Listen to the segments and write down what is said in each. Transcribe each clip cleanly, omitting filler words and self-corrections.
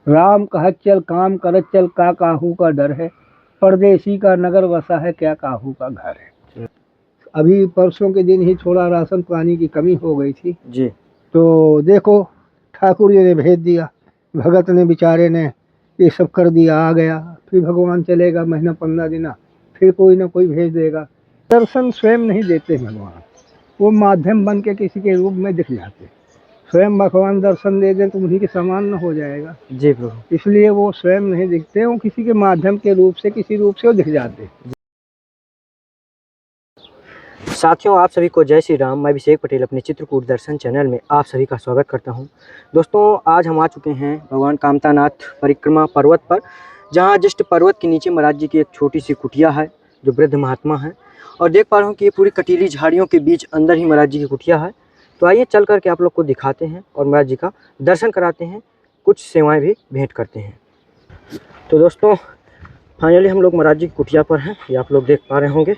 राम कहत चल काम करत चल, का काहू का डर है, परदेसी का नगर बसा है, क्या काहू का घर है। अभी परसों के दिन ही थोड़ा राशन पानी की कमी हो गई थी जी। तो देखो ठाकुर जी ने भेज दिया, भगत ने बेचारे ने ये सब कर दिया, आ गया। फिर भगवान चलेगा महीना 15 दिन, फिर कोई ना कोई भेज देगा। दर्शन स्वयं नहीं देते भगवान, वो माध्यम बन के किसी के रूप में दिख जाते। स्वयं भगवान दर्शन दे दें तो उन्हीं के समान न हो जाएगा। जी प्रभु। इसलिए वो स्वयं नहीं दिखते, वो किसी के माध्यम के रूप से, किसी रूप से वो दिख जाते। साथियों, आप सभी को जय श्री राम। मैं अभिषेक पटेल अपने चित्रकूट दर्शन चैनल में आप सभी का स्वागत करता हूं। दोस्तों, आज हम आ चुके हैं भगवान कामतानाथ परिक्रमा पर्वत पर, जहां जस्ट पर्वत के नीचे महाराज जी की एक छोटी सी कुटिया है जो वृद्ध महात्मा है। और देख पा रहा हूँ कि ये पूरी कटीली झाड़ियों के बीच अंदर ही महाराज जी की कुटिया है। तो आइए चल करके आप लोग को दिखाते हैं और महाराज जी का दर्शन कराते हैं, कुछ सेवाएँ भी भेंट करते हैं। तो दोस्तों, फाइनली हम लोग महाराज जी की कुटिया पर हैं। ये आप लोग देख पा रहे होंगे,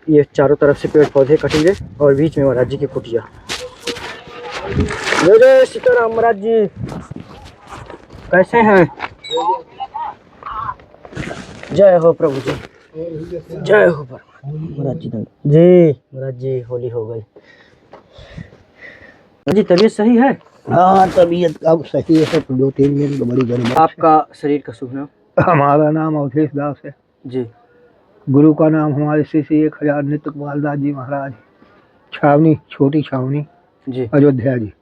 ये चारों तरफ से पेड़ पौधे कटीले और बीच में महाराज जी की कुटिया। जय जय सीताराम। महाराज जी कैसे हैं? जय हो प्रभु जी, जय हो महाराज जी। जी महाराज जी, होली हो गई। जी तबीयत सही है? हाँ, तबीयत अब सही है तो 2-3 दिन तो बड़ी गर्मी। आपका शरीर का शुभ नाम? हमारा नाम अवधेश दास है जी। गुरु का नाम हमारे श्री श्री 1000 नित्यपाल दास जी महाराज, छावनी, छोटी छावनी, जी अयोध्या जी।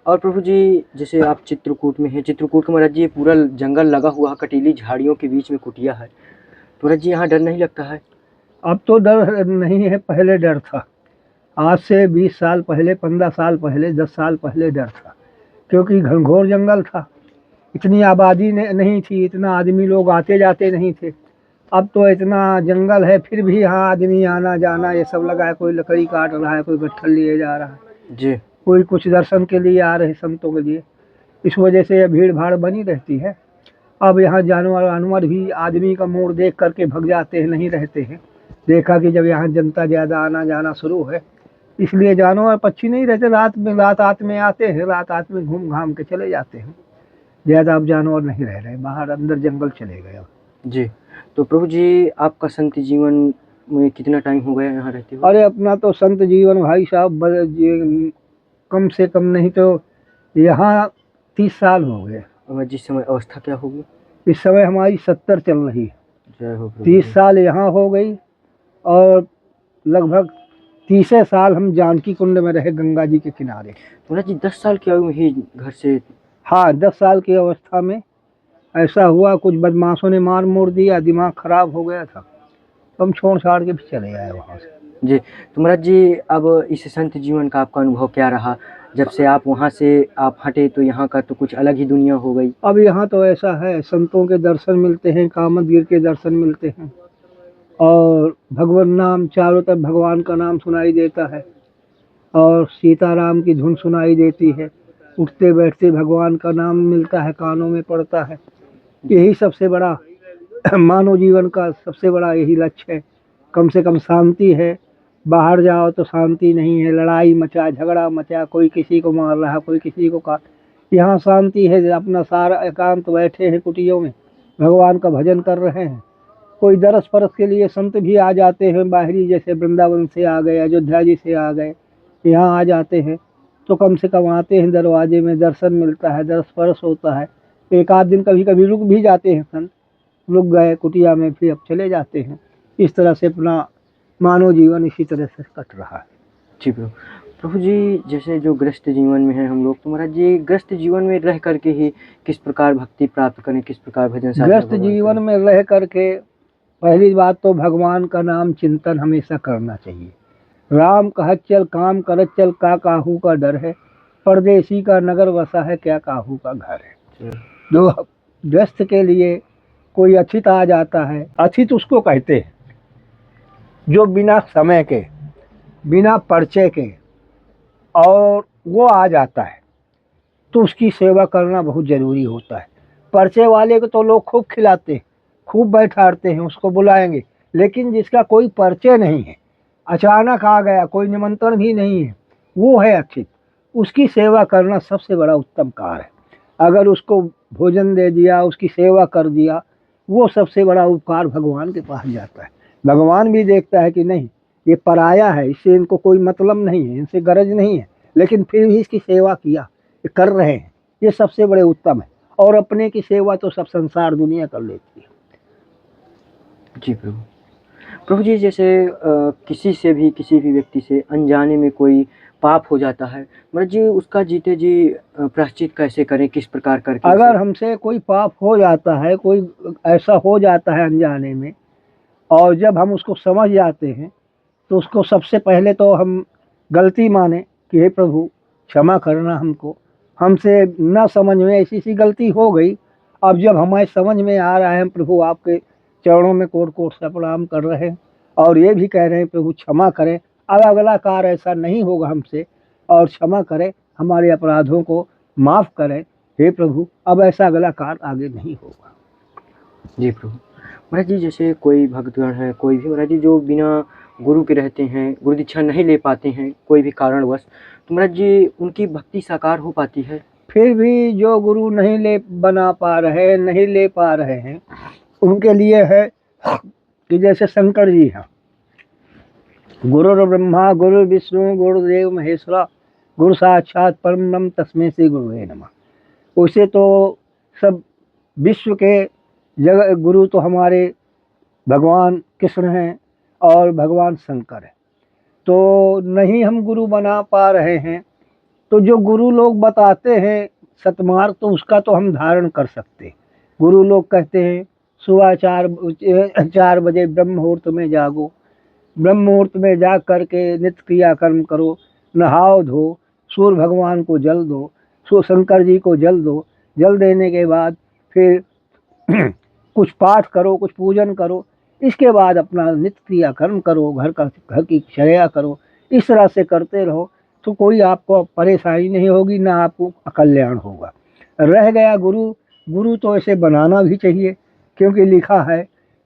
और प्रभु जी, जैसे आप चित्रकूट में हैं, चित्रकूट का महाराज जी पूरा जंगल लगा हुआ, कटीली झाड़ियों के बीच में कुटिया है। तो महाराज जी यहाँ डर नहीं लगता है? अब तो डर नहीं है, पहले डर था। आज से 20 साल पहले, 15 साल पहले, 10 साल पहले डर था, क्योंकि घनघोर जंगल था, इतनी आबादी नहीं थी, इतना आदमी लोग आते जाते नहीं थे। अब तो इतना जंगल है, फिर भी यहाँ आदमी आना जाना ये सब लगा है। कोई लकड़ी काट रहा है, कोई गट्ठल लिए जा रहा है जी। कोई कुछ दर्शन के लिए आ रहे संतों के लिए। इस वजह से भीड़ भाड़ बनी रहती है। अब यहाँ जानवर वानवर भी आदमी का मोड़ देख करके भग जाते हैं, नहीं रहते हैं। देखा कि जब यहाँ जनता ज़्यादा आना जाना शुरू है, इसलिए जानवर पक्षी नहीं रहते। रात में आते हैं, रात में घूम घाम के चले जाते हैं। ज़्यादा अब जानवर नहीं रह रहे, बाहर अंदर जंगल चले गए अब। जी। तो प्रभु जी, आपका संत जीवन में कितना टाइम हो गया यहाँ रहते हुए? अरे अपना तो संत जीवन भाई साहब कम से कम नहीं तो यहाँ 30 साल हो गए। और जिस समय अवस्था क्या होगी? इस समय हमारी 70 चल रही है। जय हो प्रभु। 30 साल यहाँ हो गई और लगभग 30 साल हम जानकी कुंड में रहे, गंगा जी के किनारे। महाराज जी 10 साल की आयु में ही घर से? हाँ, 10 साल की अवस्था में ऐसा हुआ, कुछ बदमाशों ने मार मोड़ दिया, दिमाग खराब हो गया था, तो हम छोड़ छाड़ के भी चले आए वहाँ से। जी। तो महाराज जी, अब इस संत जीवन का आपका अनुभव क्या रहा? जब से आप वहाँ से आप हटे तो यहाँ का तो कुछ अलग ही दुनिया हो गई। अब यहाँ तो ऐसा है, संतों के दर्शन मिलते हैं, कामदगिर के दर्शन मिलते हैं, और भगवान नाम चारों तरफ भगवान का नाम सुनाई देता है, और सीताराम की धुन सुनाई देती है। उठते बैठते भगवान का नाम मिलता है, कानों में पड़ता है। यही सबसे बड़ा मानव जीवन का सबसे बड़ा यही लक्ष्य है। कम से कम शांति है। बाहर जाओ तो शांति नहीं है, लड़ाई मचा, झगड़ा मचा, कोई किसी को मार रहा, कोई किसी को काट। यहाँ शांति है, अपना सारा एकांत बैठे हैं कुटियों में, भगवान का भजन कर रहे हैं। कोई दरस परस के लिए संत भी आ जाते हैं बाहरी, जैसे वृंदावन से आ गए, अयोध्या जी से आ गए, यहाँ आ जाते हैं तो कम से कम आते हैं, दरवाजे में दर्शन मिलता है, दरस परस होता है। एक आध दिन कभी कभी रुक भी जाते हैं संत, रुक गए कुटिया में, फिर अब चले जाते हैं। इस तरह से अपना मानव जीवन इसी तरह से कट रहा है। जी प्रभु। प्रभु जी, जैसे जो ग्रस्त जीवन में है हम लोग, तो महाराज जी ग्रस्त जीवन में रह करके ही किस प्रकार भक्ति प्राप्त करें, किस प्रकार भजन साधना ग्रस्त जीवन में रह करके पहली बात तो भगवान का नाम चिंतन हमेशा करना चाहिए। राम कहत चल काम करत चल, का काहू का डर है, परदेसी का नगर बसा है, क्या काहू का घर है। जो ग्रस्त के लिए कोई अतिथि आ जाता है, अतिथि उसको कहते हैं जो बिना समय के, बिना परिचय के और वो आ जाता है, तो उसकी सेवा करना बहुत ज़रूरी होता है। परिचय वाले को तो लोग खूब खिलाते हैं, खूब बैठाते हैं, उसको बुलाएंगे, लेकिन जिसका कोई परिचय नहीं है, अचानक आ गया, कोई निमंत्रण भी नहीं है, वो है अतिथि, उसकी सेवा करना सबसे बड़ा उत्तम कार्य है। अगर उसको भोजन दे दिया, उसकी सेवा कर दिया, वो सबसे बड़ा उपकार भगवान के पास जाता है। भगवान भी देखता है कि नहीं, ये पराया है, इससे इनको कोई मतलब नहीं है, इनसे गरज नहीं है, लेकिन फिर भी इसकी सेवा किया, ये कर रहे हैं, ये सबसे बड़े उत्तम है। और अपने की सेवा तो सब संसार दुनिया कर लेती है। जी प्रभु। प्रभु जी, जैसे किसी से भी, किसी भी व्यक्ति से अनजाने में कोई पाप हो जाता है, महाराज जी उसका जीते जी प्रायश्चित कैसे करें, किस प्रकार करके अगर हमसे कोई पाप हो जाता है, कोई ऐसा हो जाता है अनजाने में, और जब हम उसको समझ जाते हैं तो उसको सबसे पहले तो हम गलती माने कि हे प्रभु क्षमा करना, हमसे न समझ में ऐसी सी गलती हो गई। अब जब हमारे समझ में आ रहा है, हम प्रभु आपके चरणों में कोट कोट सा प्रणाम कर रहे हैं और ये भी कह रहे हैं प्रभु क्षमा करें, अब अगला कार्य ऐसा नहीं होगा हमसे, और क्षमा करें, हमारे अपराधों को माफ़ करें, हे प्रभु अब ऐसा अगला कार्य आगे नहीं होगा। जी प्रभु। महाराज जी जैसे कोई भक्तगण है, कोई भी महाराज जी जो बिना गुरु के रहते हैं, गुरु दीक्षा नहीं ले पाते हैं कोई भी कारणवश, तो महाराज जी उनकी भक्ति साकार हो पाती है? फिर भी जो गुरु नहीं ले पा रहे हैं, उनके लिए है कि जैसे शंकर जी हैं, गुरु ब्रह्मा गुरु विष्णु गुरुदेव महेश्वरा गुरु साक्षात परम ब्रह्म तस्मै श्री गुरुवे नमः। उसे तो सब विश्व के जगह गुरु तो हमारे भगवान कृष्ण हैं और भगवान शंकर है। तो नहीं हम गुरु बना पा रहे हैं, तो जो गुरु लोग बताते हैं सतमार्ग, तो उसका तो हम धारण कर सकते। गुरु लोग कहते हैं सुबह 4 बजे ब्रह्म मुहूर्त में जागो, ब्रह्म मुहूर्त में जाग करके नित्य क्रिया कर्म करो, नहाओ धो, सूर्य भगवान को जल दो, शंकर जी को जल दो, जल देने के बाद फिर कुछ पाठ करो, कुछ पूजन करो, इसके बाद अपना नित्य क्रिया कर्म करो, घर की चर्या करो। इस तरह से करते रहो तो कोई आपको परेशानी नहीं होगी, ना आपको अकल्याण होगा। रह गया गुरु तो ऐसे बनाना भी चाहिए, क्योंकि लिखा है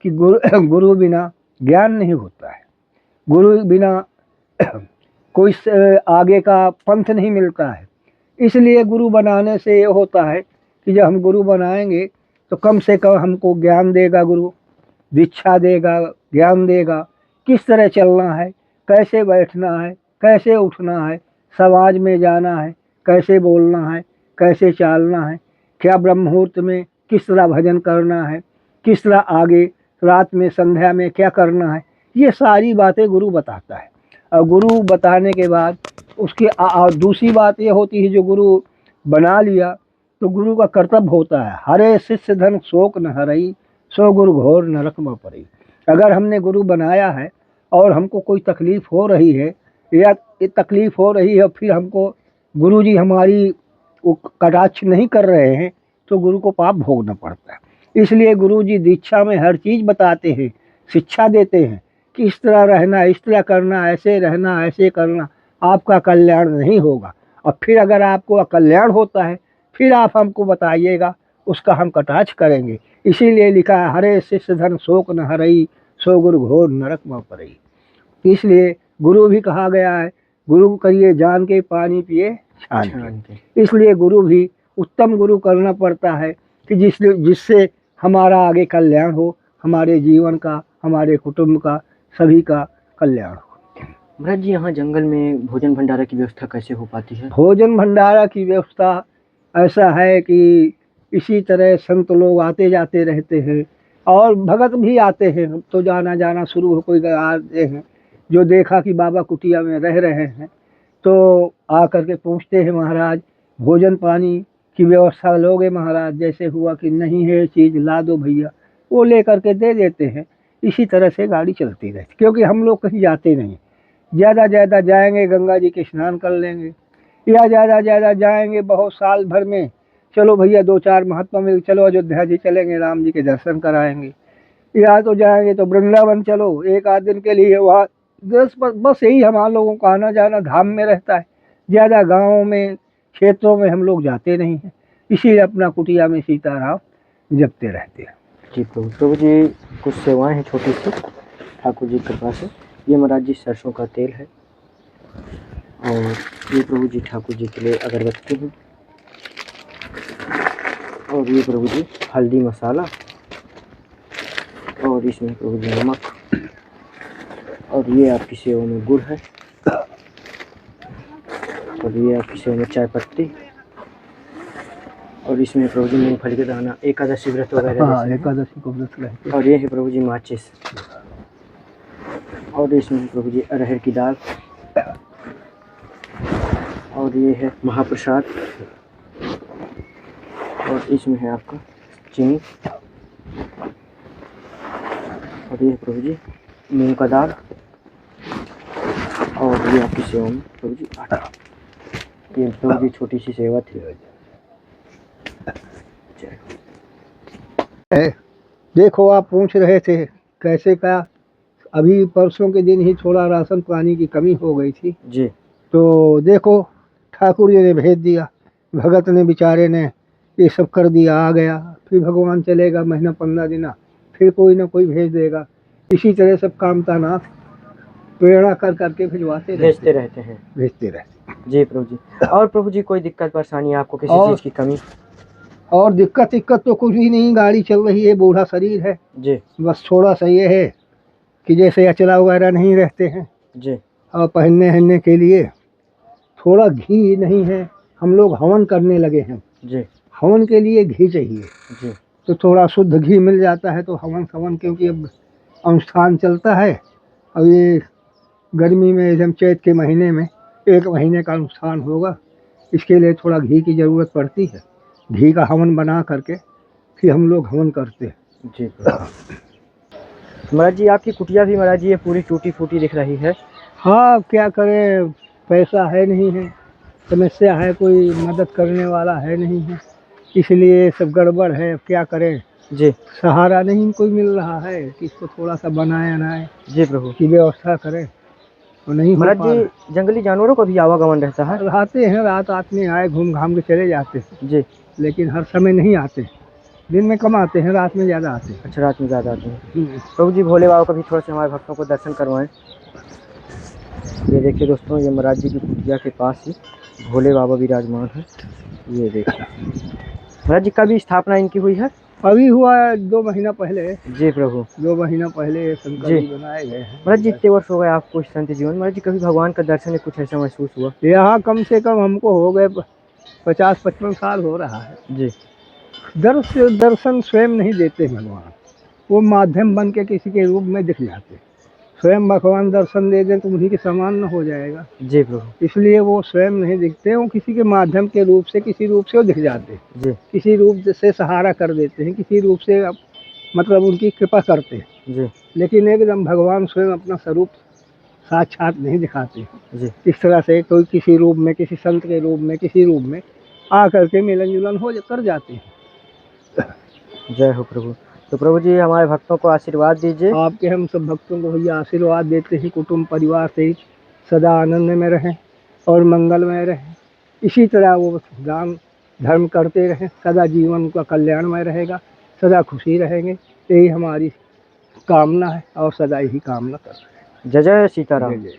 कि गुरु बिना ज्ञान नहीं होता है, गुरु बिना कोई आगे का पंथ नहीं मिलता है। इसलिए गुरु बनाने से ये होता है कि जब हम गुरु बनाएंगे तो कम से कम हमको ज्ञान देगा, गुरु दीक्षा देगा, ज्ञान देगा, किस तरह चलना है, कैसे बैठना है, कैसे उठना है, समाज में जाना है, कैसे बोलना है, कैसे चालना है, क्या ब्रह्म मुहूर्त में किस तरह भजन करना है, किस तरह आगे रात में संध्या में क्या करना है, ये सारी बातें गुरु बताता है। और गुरु बताने के बाद उसकी दूसरी बात ये होती है, जो गुरु बना लिया तो गुरु का कर्तव्य होता है, हरे शिष्य धन शोक न हरई, सो गुरु घोर नरक में पड़ी। अगर हमने गुरु बनाया है और हमको कोई तकलीफ़ हो रही है, या तकलीफ़ हो रही है, फिर हमको गुरु जी हमारी वो कटाक्ष नहीं कर रहे हैं, तो गुरु को पाप भोगना पड़ता है। इसलिए गुरु जी दीक्षा में हर चीज़ बताते हैं, शिक्षा देते हैं कि इस तरह रहना, इस तरह करना, ऐसे रहना, ऐसे करना, आपका कल्याण नहीं होगा। और फिर अगर आपको अकल्याण होता है, फिर आप हमको बताइएगा, उसका हम कटाक्ष करेंगे। इसीलिए लिखा है हरे शिष्य धन शोक न हरई, सो गुरु घोर नरक में पड़ई। इसलिए गुरु भी कहा गया है, गुरु करिए जान के, पानी पिए छान के। इसलिए गुरु भी उत्तम गुरु करना पड़ता है कि जिससे हमारा आगे कल्याण हो, हमारे जीवन का, हमारे कुटुंब का, सभी का कल्याण हो। महाराज जी यहाँ जंगल में भोजन भंडारा की व्यवस्था कैसे हो पाती है? भोजन भंडारा की व्यवस्था ऐसा है कि इसी तरह संत लोग आते जाते रहते हैं और भगत भी आते हैं, तो जाना शुरू हो, कोई आते हैं जो देखा कि बाबा कुटिया में रह रहे हैं, तो आ करके पूछते हैं महाराज भोजन पानी की व्यवस्था लोगे महाराज? जैसे हुआ कि नहीं है चीज़ ला दो भैया, वो ले करके दे देते हैं। इसी तरह से गाड़ी चलती रहती, क्योंकि हम लोग कहीं जाते नहीं, ज़्यादा जाएंगे गंगा जी के स्नान कर लेंगे, या ज़्यादा जाएंगे बहुत साल भर में, चलो भैया 2-4 महात्मा मिल चलो अयोध्या जी चलेंगे, राम जी के दर्शन कराएंगे, या तो जाएंगे तो वृंदावन चलो एक आध दिन के लिए, वहाँ बस यही हमारे लोगों का आना जाना धाम में रहता है। ज़्यादा गाँव में क्षेत्रों में हम लोग जाते नहीं हैं, इसीलिए अपना कुटिया में सीताराम जपते रहते हैं। जी प्रभु जी कुछ सेवाएं हैं छोटी सी ठाकुर जी की कृपा से। ये महाराज जी सरसों का तेल है, और ये प्रभु जी ठाकुर जी के लिए अगरबत्ती है, और ये प्रभु जी हल्दी मसाला, और इसमें प्रभु जी नमक, और ये आपकी सेव में गुड़ है, और ये आपकी सेव में चाय पत्ती, और इसमें प्रभु जी मूंगफली का दाना, एकादशी व्रत वगैरह हाँ, जैसे हैं। एकादशी को व्रत रहते हैं। और ये है प्रभु जी माचिस, और इसमें है प्रभु जी अरहर की दाल, और ये है महाप्रसाद, और इसमें है आपका चीनी, और ये है प्रभु जी मूंग का दाल, और ये आपकी सेवा में प्रभु जी आटा। ये प्रभु जी छोटी सी सेवा थी। देखो, आप पूछ रहे थे कैसे का, अभी परसों के दिन ही थोड़ा राशन पानी की कमी हो गई थी, जी तो देखो ठाकुर जी ने भेज दिया, भगत ने बेचारे ने ये सब कर दिया, आ गया। फिर भगवान चलेगा महीना 15 दिन, फिर कोई ना कोई भेज देगा। इसी तरह सब कामता नाथ प्रेरणा कर करके भेजते रहते हैं। जी प्रभु जी। और प्रभु जी कोई दिक्कत परेशानी आपको, किसी चीज़ की कमी? और दिक्कत तो कुछ भी नहीं, गाड़ी चल रही है, बूढ़ा शरीर है जी। बस थोड़ा सा ये है कि जैसे अचला वगैरह नहीं रहते हैं जी। और पहनने के लिए थोड़ा घी नहीं है। हम लोग हवन करने लगे हैं जी। हवन के लिए घी चाहिए जी। तो थोड़ा शुद्ध घी मिल जाता है तो हवन क्योंकि अब अनुष्ठान चलता है। अब ये गर्मी में एकदम चैत के महीने में 1 महीने का अनुष्ठान होगा, इसके लिए थोड़ा घी की ज़रूरत पड़ती है। घी का हवन बना करके फिर हम लोग हवन करते हैं। जी महाराज जी, आपकी कुटिया भी महाराज जी ये पूरी टूटी फूटी दिख रही है। हाँ, क्या करें, पैसा है नहीं है, समस्या है, कोई मदद करने वाला है नहीं है, इसलिए सब गड़बड़ है। अब क्या करें जी। सहारा नहीं कोई मिल रहा है कि इसको थोड़ा सा बनाए जी प्रभु की व्यवस्था करें तो नहीं हो महाराज पा रहा। जी, जंगली जानवरों का भी आवागमन रहता है? आते हैं, रात में आए घूम घाम के चले जाते हैं जी। लेकिन हर समय नहीं आते। दिन में कम आते हैं, रात में ज़्यादा आते हैं। अच्छा, रात में ज़्यादा आते हैं। प्रभु जी भोले बाबा का भी थोड़ा सा हमारे भक्तों को दर्शन करवाएं। ये देखिए दोस्तों, ये महाराज जी की कुटिया के पास ही भोले बाबा विराजमान है। ये देखिए महाराज जी, कभी स्थापना इनकी हुई है? अभी हुआ है 2 महीना पहले। जी प्रभु। 2 महीना पहले शंकर जी बनाए गए हैं। महाराज जी, इतने वर्ष हो गए आपको इस संत जीवन, महाराज जी कभी भगवान का दर्शन या कुछ ऐसा महसूस हुआ? यहाँ कम से कम हमको हो गए 50-55 साल हो रहा है। जी। दर्शन स्वयं नहीं देते भगवान, वो माध्यम बन के किसी के रूप में दिख जाते। स्वयं भगवान दर्शन दे दें तो उन्हीं के समान न हो जाएगा। जी प्रभु। इसलिए वो स्वयं नहीं दिखते, वो किसी के माध्यम के रूप से, किसी रूप से वो दिख जाते। जी। किसी रूप से सहारा कर देते हैं, किसी रूप से मतलब उनकी कृपा करते हैं। जी। लेकिन एकदम भगवान स्वयं अपना स्वरूप साक्षात नहीं दिखाते। जी। इस तरह से कोई किसी रूप में, किसी संत के रूप में, किसी रूप में आकर के मिलन जुलन हो कर जाते हैं। जय हो प्रभु। तो प्रभु जी हमारे भक्तों को आशीर्वाद दीजिए। आपके हम सब भक्तों को भैया आशीर्वाद देते हैं, कुटुंब परिवार से सदा आनंद में रहें और मंगल में रहें। इसी तरह वो दान धर्म करते रहें, सदा जीवन का कल्याणमय रहेगा, सदा खुशी रहेंगे, यही हमारी कामना है और सदा यही कामना कर रहे हैं। जय जय सीताराम। जय जय।